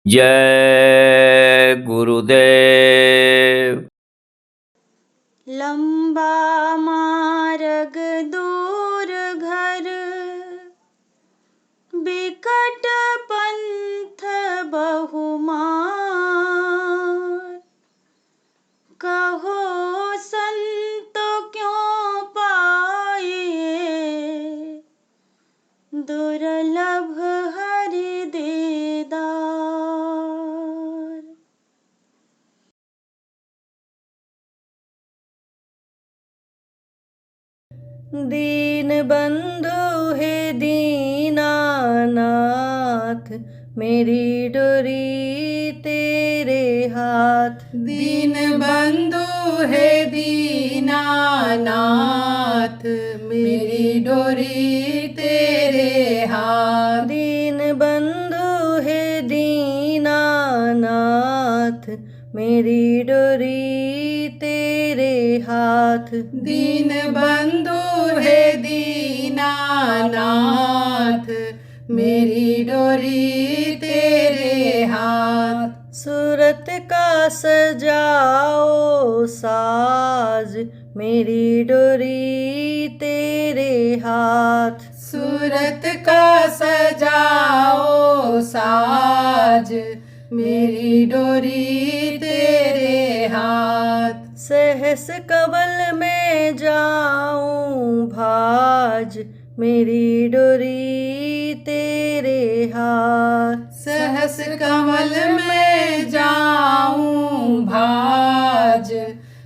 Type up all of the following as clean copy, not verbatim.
जय गुरुदेव। लंबा मार्ग दूर घर, बिकट पंथ बहुमार। कहो संत क्यों पाइए, दुर्लभ हरि दीदार। दीन बंधु है दीनानाथ, मेरी डोरी तेरे हाथ। दीन बंधु है दीनानाथ, मेरी डोरी तेरे हाथ। दीन बंधु है दीनानाथ, मेरी डोरी तेरे हाथ। दीन बंधु है दीनानाथ, मेरी डोरी तेरे हाथ। सूरत का सजाओ साज, मेरी डोरी तेरे हाथ। सूरत का सजाओ साज, मेरी डोरी तेरे हाथ। सहस कमल में जाऊं भाज, मेरी डोरी तेरे हाथ। सहस कमल में जाऊं भाज,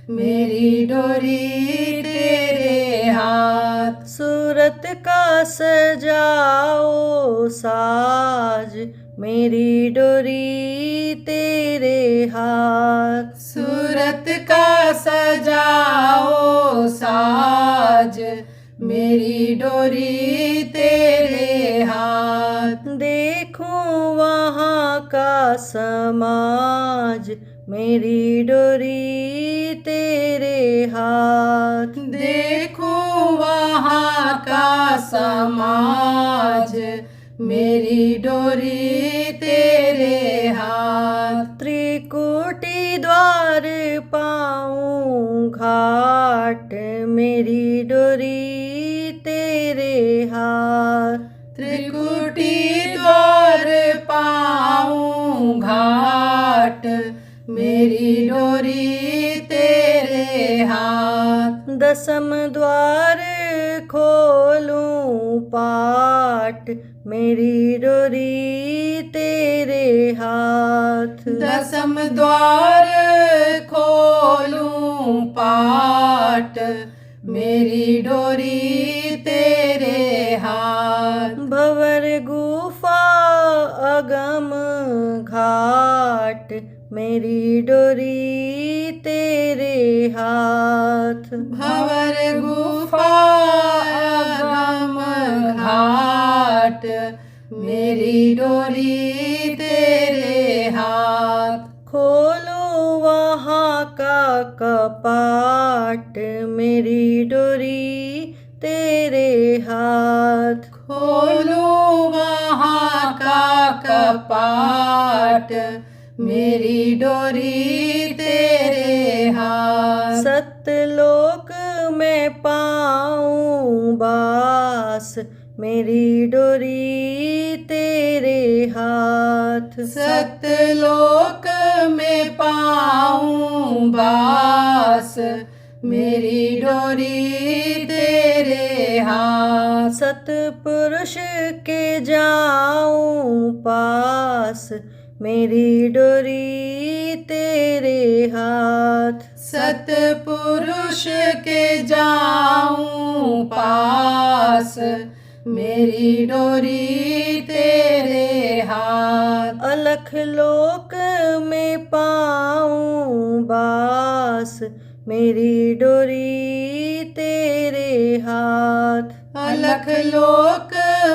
मेरी डोरी तेरे हाथ। सूरत का सजाओ साज, मेरी डोरी तेरे हाथ। सूरत का सजाओ साज, मेरी डोरी तेरे हाथ। देखूं वहाँ का समाज, मेरी डोरी तेरे हाथ। देखूं वहाँ का समाज, मेरी डोरी तेरे हाथ। त्रिकुटी द्वार पाऊं घाट, मेरी डोरी तेरे हाथ। त्रिकुटी द्वार पाऊं घाट, मेरी डोरी तेरे हाथ। दसम द्वार खोलूं पाट, मेरी डोरी तेरे हाथ। दसम द्वार खोलूं पाट, मेरी डोरी तेरे हाथ। भंवर गुफा अगम घाट, मेरी डोरी तेरे हाथ। भंवर गुफा अगम घाट, मेरी डोरी तेरे हाथ। खोलो वहाँ का कपाट, मेरी डोरी तेरे हाथ। खोलो वहाँ का कपाट, मेरी डोरी तेरे हाथ। सतलोक में पाऊं बास, मेरी डोरी तेरे हाथ। सतलोक में पाऊं बास, मेरी डोरी तेरे हाथ। सतपुरुष के जाऊं पास, मेरी डोरी तेरे हाथ। सतपुरुष के जाऊं पास, मेरी डोरी तेरे हाथ। अलख लोक में पाऊं बास, मेरी डोरी तेरे हाथ। अलख लोक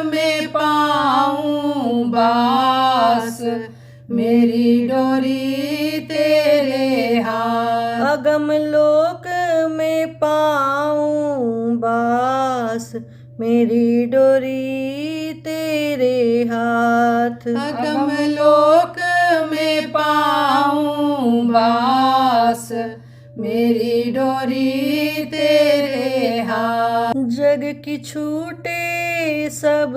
में पाऊं बास, मेरी डोरी तेरे हाथ। अगम लोक में पाऊं बास, मेरी डोरी तेरे हाथ। अगम लोक में पाऊं बास, मेरी डोरी तेरे हाथ। जग की छूटे सब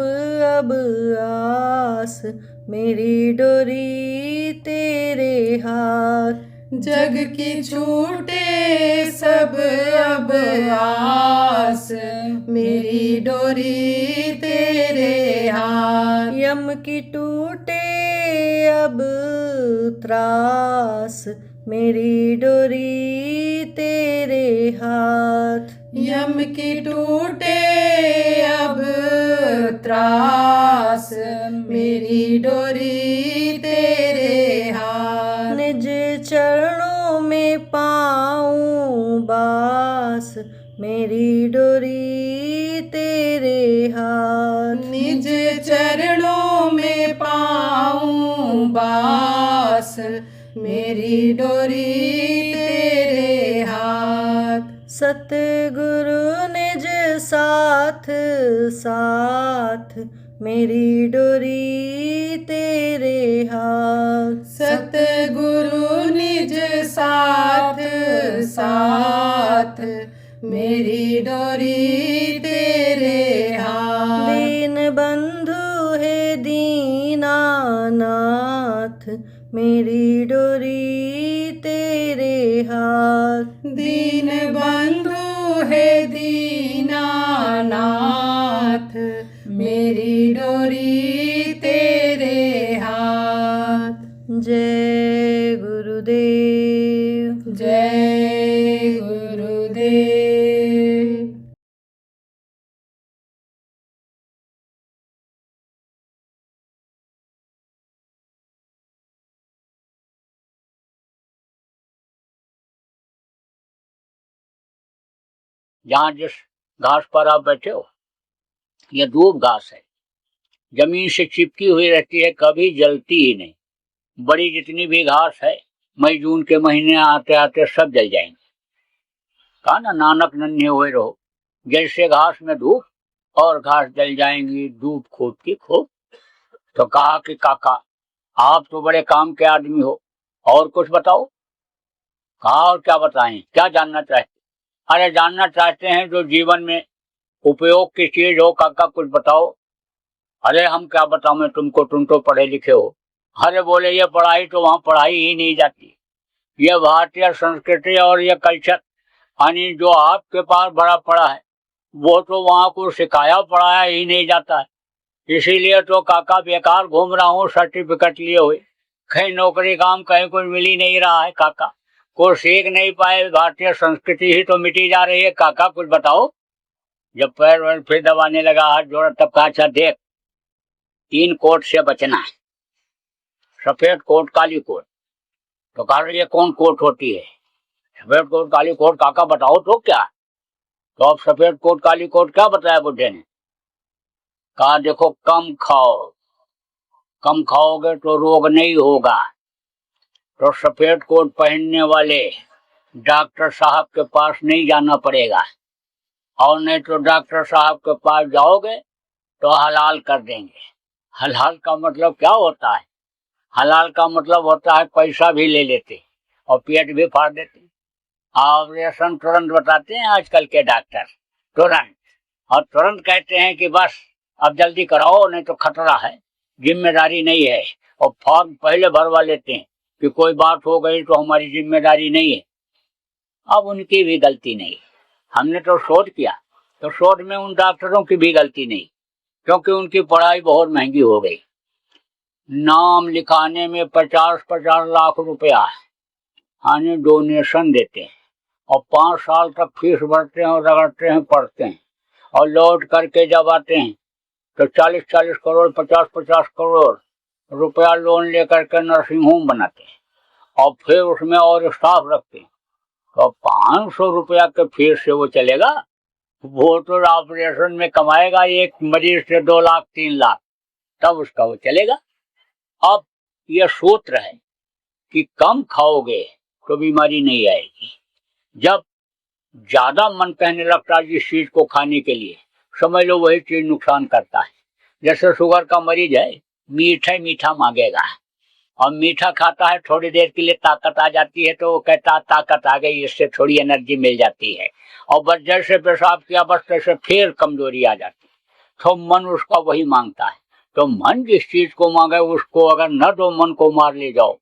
अब आस, मेरी डोरी तेरे हाथ। जग की छूटे सब अब आस, मेरी डोरी तेरे हाथ। यम की टूटे अब त्रास, मेरी डोरी तेरे हाथ। यम की टूटे अब त्रास, मेरी डोरी तेरे हाथ। निज चरणों में पाऊं बास, मेरी डोरी तेरे हाथ। निज चरणों में पाऊं बास, मेरी डोरी तेरे हाथ। सतगुरु निज साथ साथ, मेरी डोरी तेरे हाथ। सतगुरु निज साथ साथ, मेरी डोरी तेरे हाथ। दीन बंधु है दीनानाथ, मेरी डोरी तेरे हाथ। दीन बंधु है दीनानाथ, मेरी डोरी तेरे हाथ। जय गुरुदेव। जय गुरुदेव। जहाँ जिस घास पर आप बैठे हो, यह दूब घास है, जमीन से चिपकी हुई रहती है, कभी जलती ही नहीं। बड़ी जितनी भी घास है, मई जून के महीने आते आते सब जल जाएंगे। कहा ना, नानक नन्हे हुए रहो, जैसे घास में धूप, और घास जल जाएंगी धूप खूब की खूब। तो कहा कि काका, आप तो बड़े काम के आदमी हो, और कुछ बताओ। कहा और क्या बताएं, क्या जानना चाहते? अरे जानना चाहते हैं जो जीवन में उपयोग की चीज हो, काका कुछ बताओ। अरे हम क्या बताऊं मैं तुमको, तुम तो पढ़े लिखे हो। अरे बोले ये पढ़ाई तो वहां पढ़ाई ही नहीं जाती। यह भारतीय संस्कृति और यह कल्चर, यानी जो आपके पास बड़ा पड़ा है, वो तो वहां को सिखाया पढ़ाया ही नहीं जाता है। इसीलिए तो काका बेकार घूम रहा हूँ सर्टिफिकेट लिए हुए, कहीं नौकरी काम कहीं कुछ मिल ही नहीं रहा है। काका को सीख नहीं पाए, भारतीय संस्कृति ही तो मिटी जा रही है। काका कुछ बताओ। जब पैर वैर फिर दबाने लगा, हाथ जोड़ा, तब कहा अच्छा देख, 3 कोट से बचना है, सफेद कोट काली कोट। तो कहा ये कौन कोट होती है? सफेद कोट काली कोट। काका बताओ तो क्या? तो अब सफेद कोट काली कोट क्या बताया बुढ़े ने? कहा देखो, कम खाओ, कम खाओगे तो रोग नहीं होगा। तो सफेद कोट पहनने वाले डॉक्टर साहब के पास नहीं जाना पड़ेगा, और नहीं तो डॉक्टर साहब के पास जाओगे तो हलाल कर देंगे। हलाल का मतलब क्या होता है? हलाल का मतलब होता है पैसा भी ले लेते और पेट भी फाड़ देते। ऑपरेशन तुरंत बताते हैं आजकल के डॉक्टर, तुरंत, और तुरंत कहते हैं कि बस अब जल्दी कराओ, नहीं तो खतरा है, जिम्मेदारी नहीं है। और फॉर्म पहले भरवा लेते हैं कि कोई बात हो गई तो हमारी जिम्मेदारी नहीं है। अब उनकी भी गलती नहीं, हमने तो शोध किया, तो शोध में उन डॉक्टरों की भी गलती नहीं, क्योंकि उनकी पढ़ाई बहुत महंगी हो गई। नाम लिखाने में 50-50 लाख रुपया यानी डोनेशन देते हैं, और 5 साल तक फीस भरते हैं और रगड़ते हैं, पढ़ते हैं, और लौट करके जब आते हैं तो 40-40 करोड़ 50-50 करोड़ रुपया लोन लेकर के नर्सिंग होम बनाते हैं, और फिर उसमें और स्टाफ रखते हैं। तो 500 रुपया के फीस से वो चलेगा? वो तो ऑपरेशन में कमाएगा एक मरीज से 2 लाख 3 लाख, तब उसका वो चलेगा। अब यह सूत्र है कि कम खाओगे तो बीमारी नहीं आएगी। जब ज्यादा मन कहने लगता है जिस चीज को खाने के लिए, समझ लो वही चीज नुकसान करता है। जैसे शुगर का मरीज है, मीठा मीठा मांगेगा और मीठा खाता है, थोड़ी देर के लिए ताकत आ जाती है तो वो कहता है ताकत आ गई, इससे थोड़ी एनर्जी मिल जाती है, और बस जैसे पेशाब किया बस तैसे फिर कमजोरी आ जाती है। तो मन उसका वही मांगता है। तो मन जिस चीज को मांगे उसको अगर न दो, मन को मार ले जाओ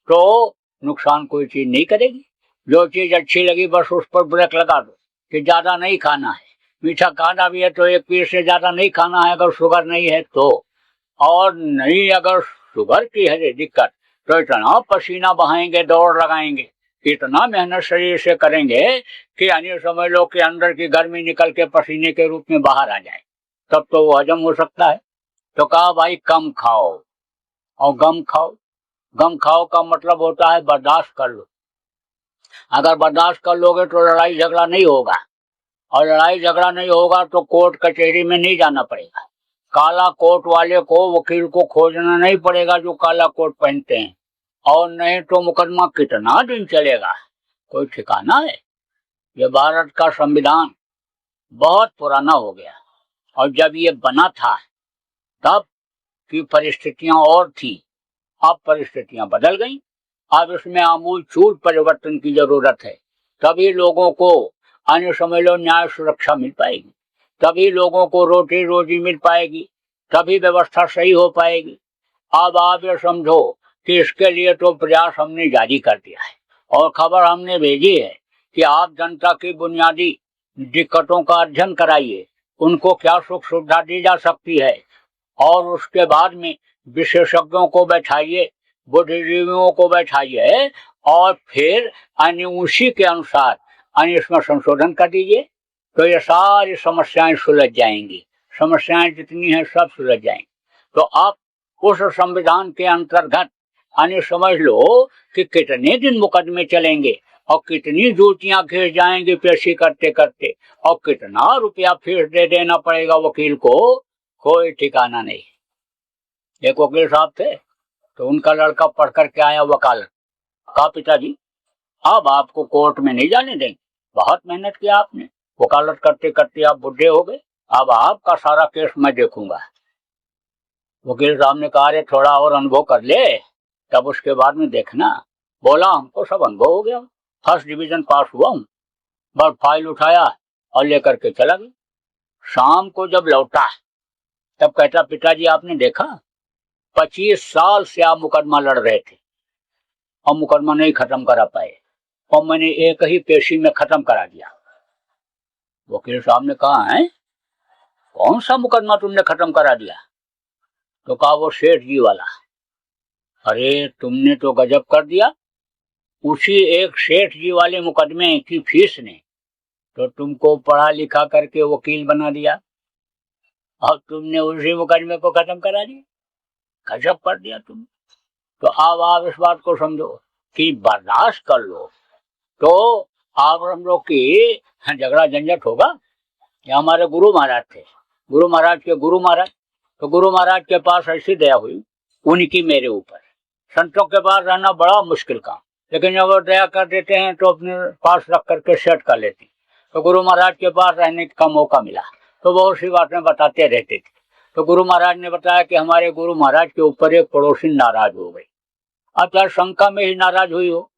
तो नुकसान कोई चीज नहीं करेगी। जो चीज अच्छी लगी बस उस पर ब्रेक लगा दो कि ज्यादा नहीं खाना है। मीठा खाना भी है तो एक पीस से ज्यादा नहीं खाना है अगर शुगर नहीं है तो। और नहीं अगर शुगर की है दिक्कत तो इतना पसीना बहाएंगे, दौड़ लगाएंगे, इतना मेहनत शरीर से करेंगे कि यानी समझ लो कि अंदर की गर्मी निकल के पसीने के रूप में बाहर आ जाए, तब तो वो हजम हो सकता है। तो कहा भाई कम खाओ और गम खाओ। गम खाओ का मतलब होता है बर्दाश्त कर लो। अगर बर्दाश्त कर लोगे तो लड़ाई झगड़ा नहीं होगा, और लड़ाई झगड़ा नहीं होगा तो कोर्ट कचहरी में नहीं जाना पड़ेगा। काला कोट वाले को, वकील को खोजना नहीं पड़ेगा जो काला कोट पहनते हैं, और नहीं तो मुकदमा कितना दिन चलेगा, कोई ठिकाना है। ये भारत का संविधान बहुत पुराना हो गया, और जब ये बना था तब की परिस्थितियां और थी, अब परिस्थितियां बदल गई। अब इसमें आमूल चूल परिवर्तन की जरूरत है, तभी लोगों को अन्य समझ लो न्याय सुरक्षा मिल पाएगी, तभी लोगों को रोटी रोजी मिल पाएगी, तभी व्यवस्था सही हो पाएगी। अब आप ये समझो कि इसके लिए तो प्रयास हमने जारी कर दिया है, और खबर हमने भेजी है कि आप जनता की बुनियादी दिक्कतों का अध्ययन कराइए, उनको क्या सुख सुविधा दी जा सकती है, और उसके बाद में विशेषज्ञों को बैठाइए, बुद्धिजीवियों को बैठाइए, और फिर अन्य उसी के अनुसार अन्य इसमें संशोधन कर दीजिए, तो ये सारी समस्याएं सुलझ जाएंगी। समस्याएं जितनी हैं सब सुलझ जाएंगी। तो आप उस संविधान के अंतर्गत अन्य समझ लो कि कितने दिन मुकदमे चलेंगे, और कितनी जूतियां खींच जाएंगी पेशी करते करते, और कितना रुपया फीस दे देना पड़ेगा वकील को, कोई ठिकाना नहीं। एक वकील साहब थे तो उनका लड़का पढ़ करके आया वकालत। कहा पिताजी अब आपको कोर्ट में नहीं जाने देंगे, बहुत मेहनत किया आपने, वकालत करते करते आप बुढ़े हो गए, अब आपका सारा केस मैं देखूंगा। वकील साहब ने कहा अरे थोड़ा और अनुभव कर ले, तब उसके बाद में देखना। बोला हमको सब अनुभव हो गया, फर्स्ट डिवीजन पास हुआ हूँ। बस फाइल उठाया और लेकर के चला गया। शाम को जब लौटा तब कहता पिताजी आपने देखा 25 साल से आप मुकदमा लड़ रहे थे और मुकदमा नहीं खत्म करा पाए, और मैंने एक ही पेशी में खत्म करा दिया। वकील साहब ने कहा है कौन सा मुकदमा तुमने खत्म करा दिया? तो कहा वो सेठ जी वाला। अरे तुमने तो गजब कर दिया, उसी एक सेठ जी वाले मुकदमे की फीस ने तो तुमको पढ़ा लिखा करके वकील बना दिया, और तुमने उसी मुकदमे को खत्म करा दिया। गजब कर दिया तुम। तो अब आप इस बात को समझो कि बर्दाश्त कर लो तो आप समझो कि झगड़ा झंझट होगा। ये हमारे गुरु महाराज थे, गुरु महाराज के गुरु महाराज, तो गुरु महाराज के पास ऐसी दया हुई उनकी मेरे ऊपर। संतों के पास रहना बड़ा मुश्किल काम, लेकिन जब वो दया कर देते हैं तो अपने पास रख करके सेट कर लेते। तो गुरु महाराज के पास रहने का मौका मिला तो बहुत सी बातें बताते रहते थे। तो गुरु महाराज ने बताया कि हमारे गुरु महाराज के ऊपर एक पड़ोसी नाराज हो गई। अब चाहे शंका में ही नाराज हुई हो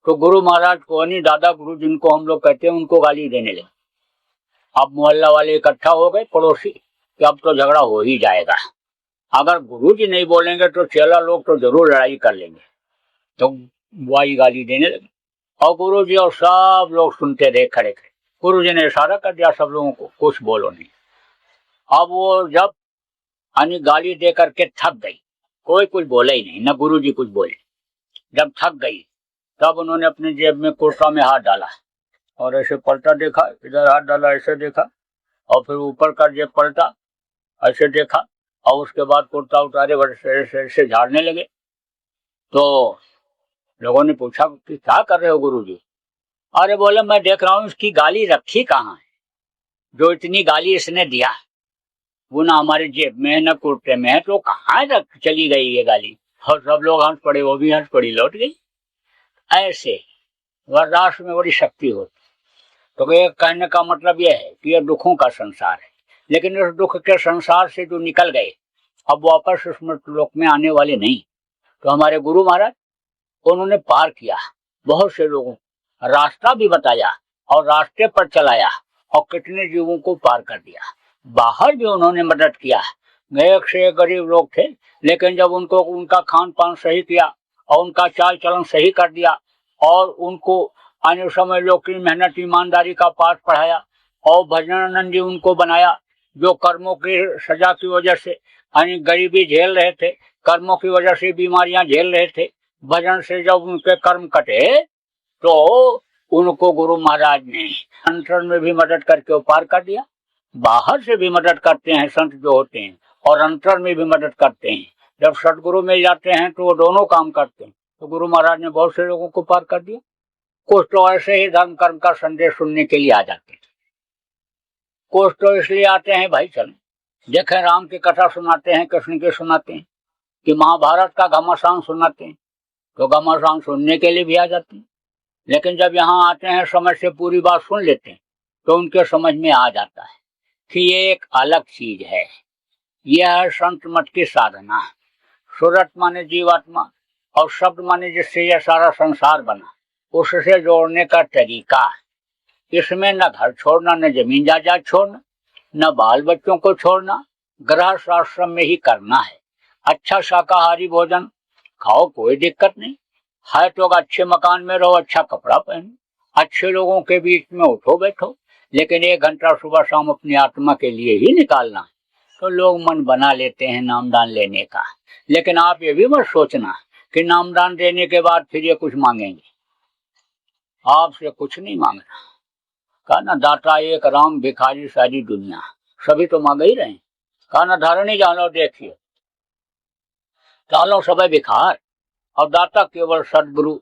तो गुरु महाराज को यानी दादा गुरु जिनको हम लोग कहते हैं उनको गाली देने लगे। अब मोहल्ला वाले इकट्ठा हो गए पड़ोसी कि अब तो झगड़ा हो ही जाएगा, अगर गुरु जी नहीं बोलेंगे तो चेला लोग तो जरूर लड़ाई कर लेंगे। तो वही गाली देने लगे, और गुरु जी और सब लोग सुनते रहे खड़े खड़े। गुरु जी ने इशारा कर दिया सब लोगों को कुछ बोलो नहीं। अब वो जब यानी गाली दे करके थक गई, कोई कुछ बोला ही नहीं, न गुरु जी कुछ बोले। जब थक गई तब उन्होंने अपने जेब में कुर्ता में हाथ डाला और ऐसे पलटा देखा, इधर हाथ डाला ऐसे देखा, और फिर ऊपर का जेब पलटा ऐसे देखा, और उसके बाद कुर्ता उतारे ऐसे झाड़ने लगे। तो लोगों ने पूछा कि क्या कर रहे हो गुरु जी? अरे बोले मैं देख रहा हूँ इसकी गाली रखी कहाँ है, जो इतनी गाली इसने दिया वो ना हमारे जेब में है न कुर्ते में है, तो कहाँ रख चली गई ये गाली? और सब लोग हंस पड़े, वो भी हंस पड़ी, लौट गई। ऐसे बर्दाश्त में बड़ी शक्ति होती। तो ये कहने का मतलब यह है कि यह दुखों का संसार है, लेकिन इस दुख के संसार से जो निकल गए अब वापस उस मृत्युलोक में आने वाले नहीं। तो हमारे गुरु महाराज उन्होंने पार किया, बहुत से लोगों को रास्ता भी बताया और रास्ते पर चलाया और कितने जीवों को पार कर दिया। बाहर भी उन्होंने मदद किया, एक से एक गरीब लोग थे, लेकिन जब उनको उनका खान पान सही किया और उनका चाल चलन सही कर दिया और उनको आने समय लोग की मेहनत ईमानदारी का पाठ पढ़ाया और भजनानंद जी उनको बनाया, जो कर्मों की सजा की वजह से यानी गरीबी झेल रहे थे, कर्मों की वजह से बीमारियां झेल रहे थे, भजन से जब उनके कर्म कटे तो उनको गुरु महाराज ने अंतर में भी मदद करके पार कर दिया। बाहर से भी मदद करते हैं संत जो होते हैं और अंतर में भी मदद करते हैं। जब सतगुरु में जाते हैं तो वो दोनों काम करते हैं। तो गुरु महाराज ने बहुत से लोगों को पार कर दिया। कुछ तो ऐसे ही धर्म कर्म का संदेश सुनने के लिए आ जाते हैं, कुछ तो इसलिए आते हैं भाई चलो देखें, राम की कथा सुनाते हैं, कृष्ण की सुनाते हैं, कि महाभारत का घमासान सुनाते हैं, तो घमासान सुनने के लिए भी आ जाते हैं। लेकिन जब यहाँ आते हैं समझ से पूरी बात सुन लेते हैं तो उनके समझ में आ जाता है कि ये एक अलग चीज है। यह है संत मत की साधना। सूरत माने जीवात्मा और शब्द माने जिससे यह सारा संसार बना, उससे जोड़ने का तरीका। इसमें न घर छोड़ना, न जमीन जायदाद छोड़ना, न बाल बच्चों को छोड़ना, गृहस्थ आश्रम में ही करना है। अच्छा शाकाहारी भोजन खाओ, कोई दिक्कत नहीं है, तो अच्छे मकान में रहो, अच्छा कपड़ा पहनो, अच्छे लोगों के बीच में उठो बैठो, लेकिन 1 घंटा सुबह शाम अपनी आत्मा के लिए ही निकालना है। तो लोग मन बना लेते हैं नामदान लेने का, लेकिन आप ये भी मत सोचना कि नामदान देने के बाद फिर ये कुछ मांगेंगे। आपसे कुछ नहीं मांगना। कहा ना दाता एक राम, भिखारी सारी दुनिया, सभी तो मांग ही रहे। कहा ना धरणी जानो देखिए, चालो सब भिखार और दाता केवल सदगुरु।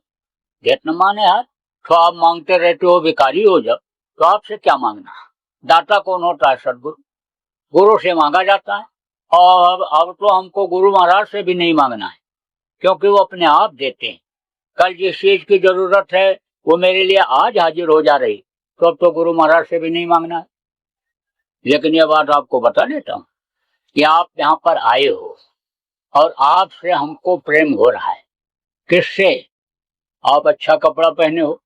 देत न माने हाथ, तो आप मांगते रहते हो भिखारी हो जब, तो आपसे क्या मांगना। दाता कौन होता है? सदगुरु। गुरु से मांगा जाता है। और अब तो हमको गुरु महाराज से भी नहीं मांगना है, क्योंकि वो अपने आप देते हैं। कल जिस चीज की जरूरत है वो मेरे लिए आज हाजिर हो जा रही, तो अब तो गुरु महाराज से भी नहीं मांगना है। लेकिन ये बात आपको बता देता हूँ कि आप यहाँ पर आए हो और आपसे हमको प्रेम हो रहा है। किससे? आप अच्छा कपड़ा पहने हो,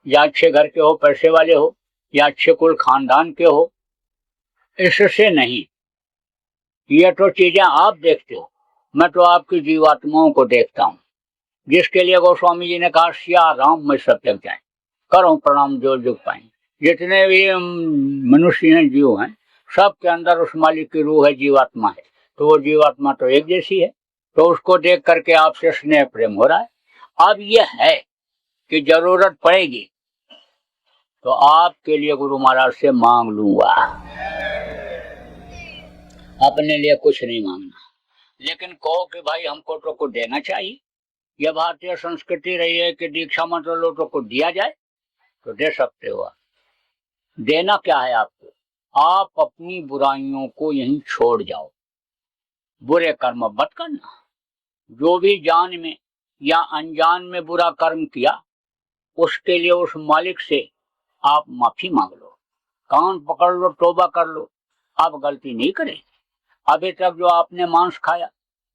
या अच्छे घर के हो, पैसे वाले हो, या अच्छे कुल खानदान के हो, इससे नहीं। ये तो चीजें आप देखते हो, मैं तो आपकी जीवात्माओं को देखता हूँ, जिसके लिए गोस्वामी जी ने कहा सिया राम में सब तक जाए, करो प्रणाम जो जुग पाए। जितने भी मनुष्य हैं, जीव हैं, सबके अंदर उस मालिक की रूह है, जीवात्मा है। तो वो जीवात्मा तो एक जैसी है, तो उसको देख करके आपसे स्नेह प्रेम हो रहा है। अब यह है कि जरूरत पड़ेगी तो आपके लिए गुरु महाराज से मांग लूंगा, अपने लिए कुछ नहीं मांगना। लेकिन कहो कि भाई हमको तो कुछ देना चाहिए, यह भारतीय संस्कृति रही है कि दीक्षा मंत्र लो तो कुछ दिया जाए, तो दे सकते हो। देना क्या है आपको? आप अपनी बुराइयों को यहीं छोड़ जाओ, बुरे कर्म मत करना। जो भी जान में या अनजान में बुरा कर्म किया, उसके लिए उस मालिक से आप माफी मांग लो, कान पकड़ लो, तौबा कर लो, आप गलती नहीं करें। अभी तक जो आपने मांस खाया,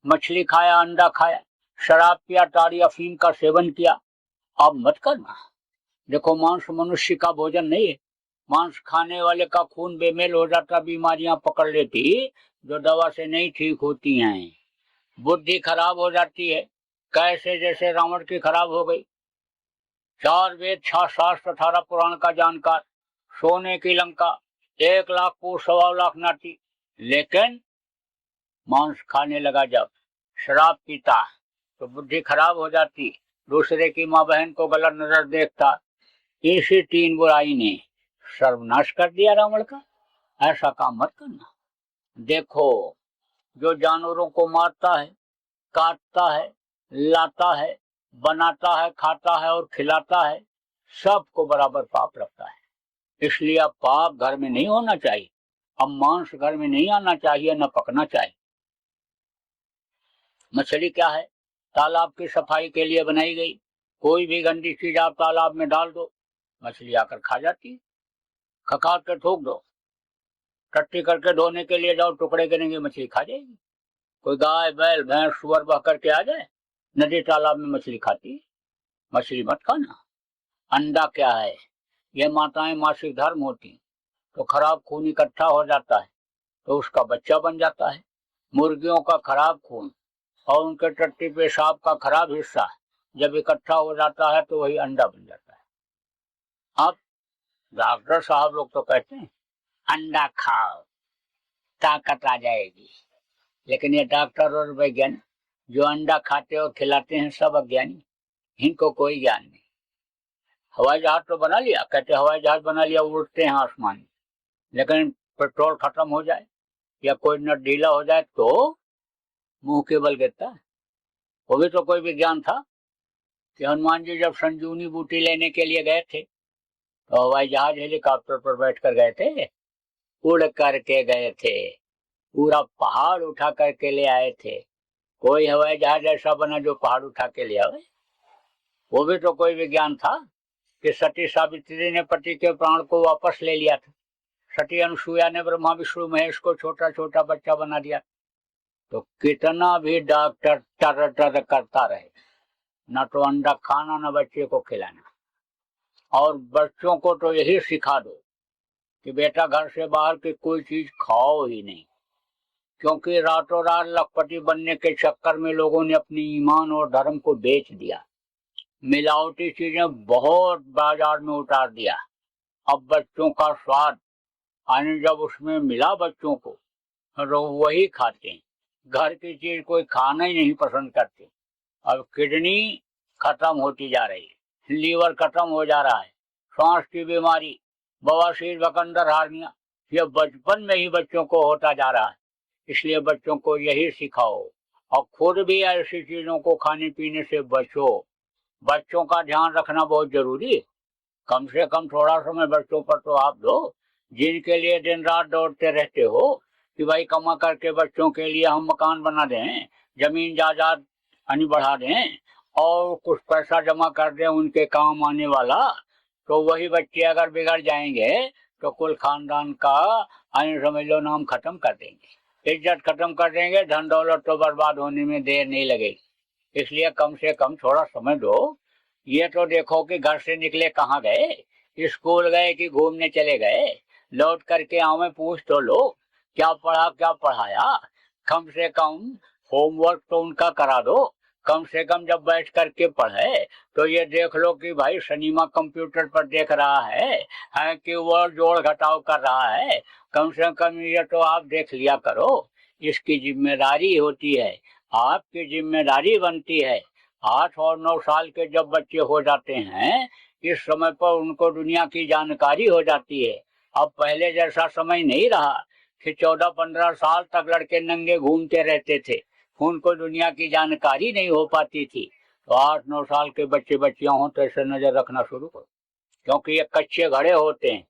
मछली खाया, अंडा खाया, शराब पिया, ताड़ी अफीम का सेवन किया, आप मत करना। देखो मांस मनुष्य का भोजन नहीं है। मांस खाने वाले का खून बेमेल हो जाता, बीमारियां पकड़ लेती जो दवा से नहीं ठीक होती हैं। बुद्धि खराब हो जाती है, कैसे जैसे रावण की खराब हो गई। 4 वेद 6 शास्त्र 18 पुराण का जानकार, सोने की लंका, 1 लाख को 1.25 लाख नाटी, लेकिन मांस खाने लगा जब, शराब पीता, तो बुद्धि खराब हो जाती, दूसरे की माँ बहन को गलत नजर देखता। इसी 3 बुराई ने सर्वनाश कर दिया रावण का। ऐसा काम मत करना। देखो जो जानवरों को मारता है, काटता है, लाता है, बनाता है, खाता है और खिलाता है, सबको बराबर पाप लगता है। इसलिए अब पाप घर में नहीं होना चाहिए, अब मांस घर में नहीं आना चाहिए, न पकना चाहिए। मछली क्या है? तालाब की सफाई के लिए बनाई गई। कोई भी गंदी चीज आप तालाब में डाल दो, मछली आकर खा जाती है, खखा के ठोक दो, टट्टी करके धोने के लिए जाओ, टुकड़े गिरेंगे, मछली खा जाएगी। कोई गाय बैल भैंस सुअर बह करके आ जाए, नदी तालाब में मछली खाती है। मछली मत खाना। अंडा क्या है, ये माताएं मासिक धर्म होती, तो खराब खून इकट्ठा हो जाता है तो उसका बच्चा बन जाता है। मुर्गियों का खराब खून और उनके टट्टी पेशाब का खराब हिस्सा जब इकट्ठा हो जाता है तो वही अंडा बन जाता है। अब डॉक्टर साहब लोग तो कहते हैं अंडा खाओ ताकत आ जाएगी, लेकिन ये डॉक्टर और वैज्ञानिक जो अंडा खाते और खिलाते हैं सब अज्ञानी, इनको कोई ज्ञान नहीं। हवाई जहाज तो बना लिया, कहते हवाई जहाज बना लिया, उड़ते हैं आसमान में, लेकिन पेट्रोल खत्म हो जाए या कोई नट ढीला हो जाए तो मुंह के बल गिरता है। वो भी तो कोई विज्ञान था कि हनुमान जी जब संजीवनी बूटी लेने के लिए गए थे तो हवाई जहाज हेलीकॉप्टर पर बैठकर गए थे, उड़ करके गए थे, पूरा पहाड़ उठा करके ले आए थे। कोई हवाई जहाज ऐसा बना जो पहाड़ उठा के ले आए? वो भी तो कोई विज्ञान था कि सती सावित्री ने पति के प्राण को वापस ले लिया था, सती अनुसुईया ने ब्रह्मा विष्णु महेश को छोटा छोटा बच्चा बना दिया। तो कितना भी डॉक्टर टर टर करता रहे, न तो अंडा खाना न बच्चे को खिलाना। और बच्चों को तो यही सिखा दो कि बेटा घर से बाहर की कोई चीज खाओ ही नहीं, क्योंकि रातों रात लखपति बनने के चक्कर में लोगों ने अपनी ईमान और धर्म को बेच दिया, मिलावटी चीजें बहुत बाजार में उतार दिया। अब बच्चों का स्वाद आने जब उसमें मिला बच्चों को, तो वही खाते हैं, घर की चीज कोई खाना ही नहीं पसंद करते। अब किडनी खत्म होती जा रही है, लीवर खत्म हो जा रहा है, सांस की बीमारी, बवासीर, बकंदर, हार्निया, ये बचपन में ही बच्चों को होता जा रहा है। इसलिए बच्चों को यही सिखाओ और खुद भी ऐसी चीजों को खाने पीने से बचो। बच्चों का ध्यान रखना बहुत जरूरी है। कम से कम थोड़ा समय बच्चों पर तो आप दो, जिनके लिए दिन रात दौड़ते रहते हो कि भाई कमा करके बच्चों के लिए हम मकान बना दें, जमीन जायदाद यानी बढ़ा दें और कुछ पैसा जमा कर दें उनके काम आने वाला। तो वही बच्चे अगर बिगड़ जाएंगे तो कुल खानदान का यानी समझ लो नाम खत्म कर देंगे, इज्जत खत्म कर देंगे, धन दौलत तो बर्बाद होने में देर नहीं लगेगी। इसलिए कम से कम थोड़ा समय दो। ये तो देखो कि घर से निकले कहाँ गए, स्कूल गए कि घूमने चले गए, लौट करके आवे पूछ तो लो क्या पढ़ा क्या पढ़ाया। कम से कम होमवर्क तो उनका करा दो, कम से कम जब बैठ करके पढ़े तो ये देख लो कि भाई शनिमा कंप्यूटर पर देख रहा है कि वो जोड़ घटाव कर रहा है, कम से कम ये तो आप देख लिया करो। इसकी जिम्मेदारी होती है, आपकी जिम्मेदारी बनती है। 8 और 9 साल के जब बच्चे हो जाते हैं, इस समय पर उनको दुनिया की जानकारी हो जाती है। अब पहले जैसा समय नहीं रहा कि 14-15 साल तक लड़के नंगे घूमते रहते थे, उनको दुनिया की जानकारी नहीं हो पाती थी। तो 8-9 साल के बच्चे बच्चियां हों तो ऐसे नजर रखना शुरू करो, क्योंकि ये कच्चे घड़े होते हैं।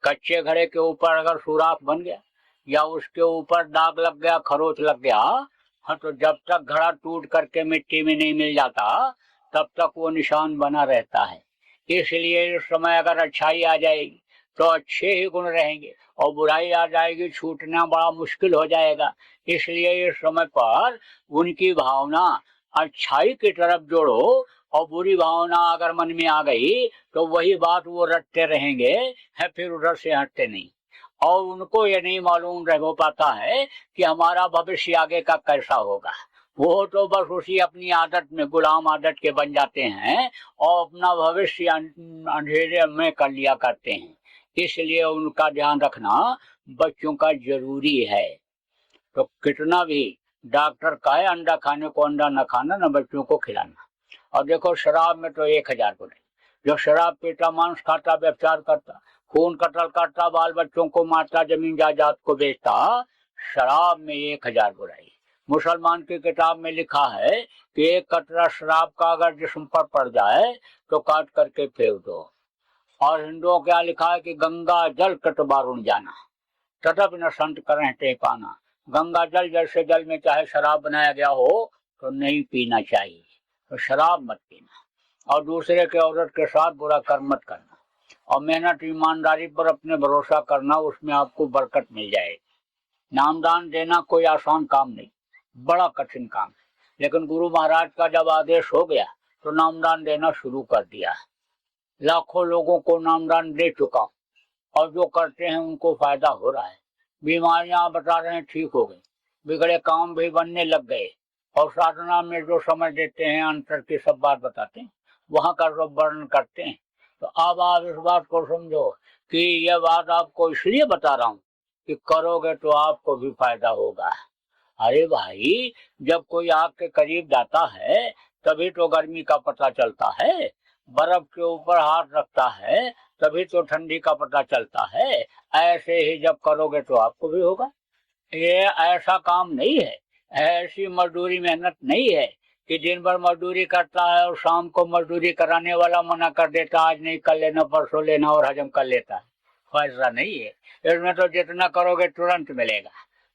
कच्चे घड़े के ऊपर अगर सुराख बन गया या उसके ऊपर दाग लग गया, खरोच लग गया, हाँ, तो जब तक घड़ा टूट करके मिट्टी में नहीं मिल जाता तब तक वो निशान बना रहता है। इसलिए इस समय अगर अच्छाई आ जाएगी तो अच्छे ही गुण रहेंगे और बुराई आ जाएगी, छूटना बड़ा मुश्किल हो जाएगा। इसलिए इस समय पर उनकी भावना अच्छाई की तरफ जोड़ो और बुरी भावना अगर मन में आ गई तो वही बात वो रटते रहेंगे, है फिर उधर से हटते नहीं। और उनको ये नहीं मालूम रह पाता है कि हमारा भविष्य आगे का कैसा होगा। वो तो बस उसी अपनी आदत में, गुलाम आदत के बन जाते हैं और अपना भविष्य अंधेरे में कर लिया करते हैं। इसलिए उनका ध्यान रखना बच्चों का जरूरी है। तो कितना भी डॉक्टर कहे अंडा खाने को, अंडा न खाना, न बच्चों को खिलाना। और देखो शराब में तो 1000 बुराई। जो शराब पीता, मांस खाता, व्यभिचार करता, खून कत्ल करता, बाल बच्चों को मारता, जमीन जायदाद को बेचता, शराब में 1000 बुराई। मुसलमान की किताब में लिखा है कि एक कतरा शराब का अगर जिस्म पर पड़ जाए तो काट करके फेंक दो। और हिंदुओं क्या लिखा है कि गंगा जल कटबारुण जाना, तथापि न संत करें ते पाना। गंगा जल जैसे जल में चाहे शराब बनाया गया हो तो नहीं पीना चाहिए। तो शराब मत पीना और दूसरे के औरत के साथ बुरा कर्म मत करना और मेहनत ईमानदारी पर अपने भरोसा करना, उसमें आपको बरकत मिल जाएगी। नामदान देना कोई आसान काम नहीं, बड़ा कठिन काम है, लेकिन गुरु महाराज का जब आदेश हो गया तो नामदान देना शुरू कर दिया। लाखों लोगों को नामदान दे चुका और जो करते हैं उनको फायदा हो रहा है। बीमारियां बता रहे हैं ठीक हो गई, बिगड़े काम भी बनने लग गए, और साधना में जो समय देते हैं अंतर की सब बात बताते हैं, वहां का सब वर्णन करते हैं। तो अब आप इस बात को समझो कि यह बात आपको इसलिए बता रहा हूं कि करोगे तो आपको भी फायदा होगा। अरे भाई, जब कोई आग के करीब जाता है तभी तो गर्मी का पता चलता है, बर्फ के ऊपर हाथ रखता है तभी तो ठंडी का पता चलता है। ऐसे ही जब करोगे तो आपको भी होगा। ये ऐसा काम नहीं है, ऐसी मजदूरी मेहनत नहीं है कि दिन भर मजदूरी करता है और शाम को मजदूरी कराने वाला मना कर देता, आज नहीं कल लेना, परसों लेना, और हजम कर लेता है। ऐसा नहीं है। इसमें तो जितना करोगे तुरंत मिलेगा,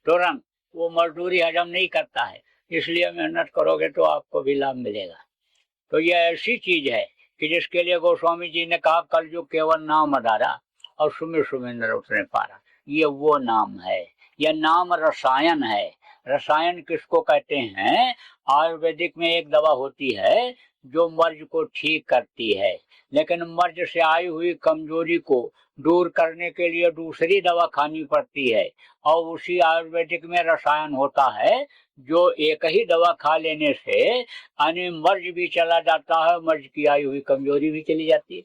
तुरंत। वो मजदूरी हजम नहीं करता है, इसलिए मेहनत करोगे तो आपको भी लाभ मिलेगा। तो ये ऐसी चीज है कि जिसके लिए गोस्वामी जी ने कहा कलयुग केवल नाम आधारा और सुमिर सुमिंदर उसने पारा। ये वो नाम है, यह नाम रसायन है। रसायन किसको कहते हैं? आयुर्वेदिक में एक दवा होती है जो मर्ज को ठीक करती है, लेकिन मर्ज से आई हुई कमजोरी को दूर करने के लिए दूसरी दवा खानी पड़ती है, और उसी आयुर्वेदिक में रसायन होता है जो एक ही दवा खा लेने से यानी मर्ज भी चला जाता है, मर्ज की आई हुई कमजोरी भी चली जाती है।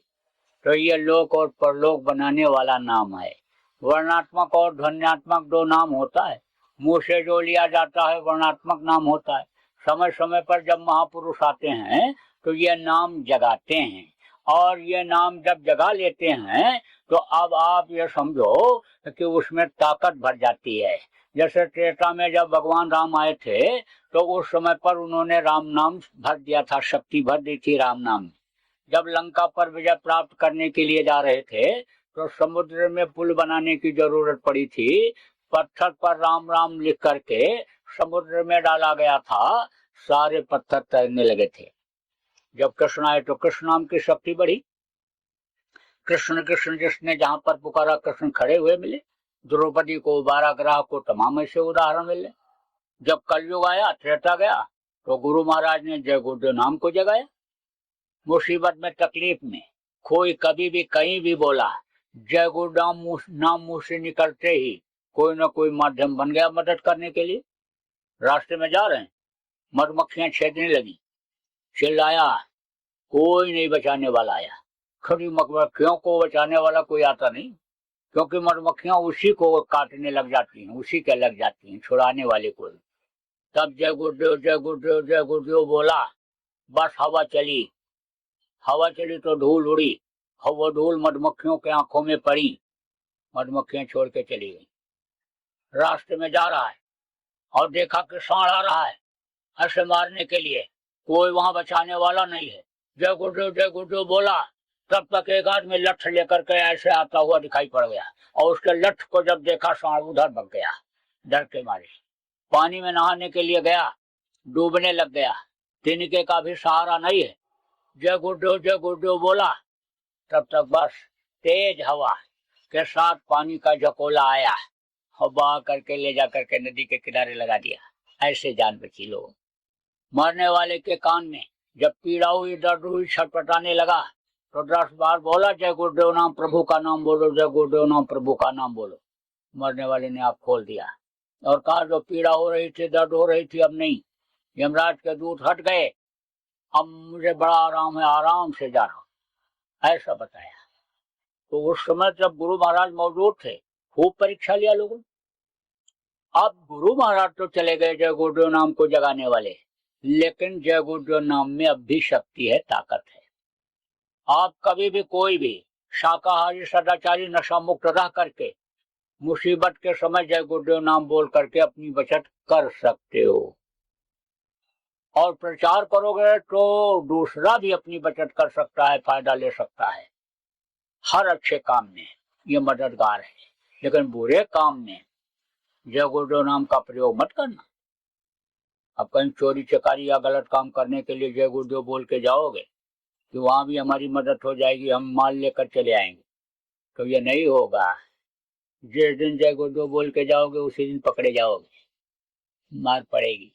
तो ये लोक और परलोक बनाने वाला नाम है। वर्णात्मक और ध्वन्यात्मक दो नाम होता है। मुंह से जो लिया जाता है वर्णात्मक नाम होता है। समय समय पर जब महापुरुष आते हैं तो ये नाम जगाते हैं, और ये नाम जब जगा लेते हैं तो अब आप ये समझो कि उसमें ताकत भर जाती है। जैसे त्रेता में जब भगवान राम आए थे तो उस समय पर उन्होंने राम नाम भर दिया था, शक्ति भर दी थी राम नाम। जब लंका पर विजय प्राप्त करने के लिए जा रहे थे तो समुद्र में पुल बनाने की जरूरत पड़ी थी। पत्थर पर राम राम लिख करके समुद्र में डाला गया था, सारे पत्थर तैरने लगे थे। जब कृष्ण आए तो कृष्ण नाम की शक्ति बढ़ी। कृष्ण कृष्ण जिसने जहां पर पुकारा कृष्ण खड़े हुए मिले। द्रौपदी को, 12 ग्रह को, तमाम ऐसे उदाहरण मिले। जब कलयुग आया, त्रेता गया, तो गुरु महाराज ने जय गुरुदेव नाम को जगाया। मुसीबत में, तकलीफ में कोई कभी भी कहीं भी बोला, जय गुरुनाम नाम मुंह से निकलते ही कोई ना कोई माध्यम बन गया मदद करने के लिए। रास्ते में जा रहे हैं, मधुमक्खियां छेदने लगी, चिल्लाया, कोई नहीं बचाने वाला आया। खड़ी मधुमक्खियों को बचाने वाला कोई आता नहीं, क्योंकि मधुमक्खियां उसी को काटने लग जाती हैं, उसी के लग जाती हैं, छुड़ाने वाले को। तब जय गुरुदेव जय गुरुदेव जय गुरुदेव बोला, बस हवा चली। हवा चली तो धूल उड़ी, और वो धूल मधुमक्खियों के आंखों में पड़ी। मधुमक्खियां छोड़ के चली गई। रास्ते में जा रहा है और देखा कि सांड आ रहा है ऐसे मारने के लिए, कोई वहां बचाने वाला नहीं है। जय गुरुदेव बोला, तब तक एक आदमी लठ लेकर के ऐसे आता हुआ दिखाई पड़ गया, और उसके लठ को जब देखा सांड उधर भग गया डर के मारे। पानी में नहाने के लिए गया, डूबने लग गया, तिनके का भी सहारा नहीं है। जय गुरुदेव बोला, तब तक बस तेज हवा के साथ पानी का झकोला आया और बहा करके ले जा करके नदी के किनारे लगा दिया। ऐसे जान बची लोग। मरने वाले के कान में जब पीड़ा हुई, दर्द हुई, छटपटाने लगा तो 10 बार बोला, जय गुरुदेव नाम प्रभु का नाम बोलो, जय गुरुदेव नाम प्रभु का नाम बोलो। मरने वाले ने आप खोल दिया और कहा, जो पीड़ा हो रही थी, दर्द हो रही थी, अब नहीं। यमराज के दूत हट गए, अब मुझे बड़ा आराम है, आराम से जा रहा हूं, ऐसा बताया। तो उस समय जब गुरु महाराज मौजूद थे, खूब परीक्षा लिया लोगों ने। अब गुरु महाराज तो चले गए जय गुरुदेव नाम को जगाने वाले, लेकिन जय गुरुदेव नाम में अब भी शक्ति है, ताकत है। आप कभी भी, कोई भी शाकाहारी सदाचारी नशा मुक्त रह करके मुसीबत के समय जय गुरुदेव नाम बोल करके अपनी बचत कर सकते हो, और प्रचार करोगे तो दूसरा भी अपनी बचत कर सकता है, फायदा ले सकता है। हर अच्छे काम में ये मददगार है, लेकिन बुरे काम में जय गुरुदेव नाम का प्रयोग मत करना। अब कहीं चोरी चकारी या गलत काम करने के लिए जय गुरुदेव बोल के जाओगे कि वहां भी हमारी मदद हो जाएगी, हम माल लेकर चले आएंगे, तो ये नहीं होगा। जिस दिन जय गुरुदेव बोल के जाओगे उसी दिन पकड़े जाओगे, मार पड़ेगी।